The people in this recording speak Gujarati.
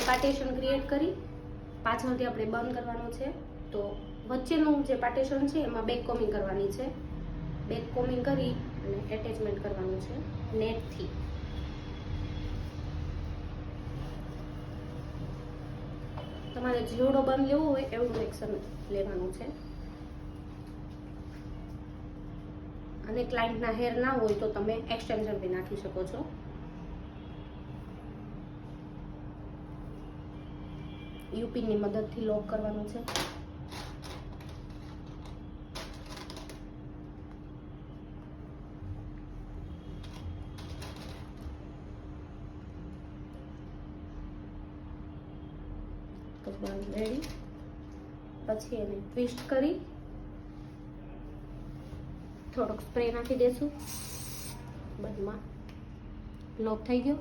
પાર્ટીશન ક્રિએટ કરી પાછળથી આપણે બંધ કરવાનું છે. તો વચ્ચેનું જે પાર્ટીશન છે એમાં બેક કોમિંગ કરવાની છે. બેક કોમિંગ કરી અને એટેચમેન્ટ કરવાનું છે નેટથી. તમારે જેવડો બંધ લેવો હોય એવડું એક્શન લેવાનું છે. અને ક્લાયન્ટના હેર ના હોય તો તમે એક્સટેન્શન બી નાખી શકો છો. યુપીનની મદદથી લોક કરવાનું છે. તો બસ રેડી. પછી એને ટ્વિસ્ટ કરી થોડોક સ્પ્રે નાખી દેશું. બંધમાં લોક થઈ ગયો.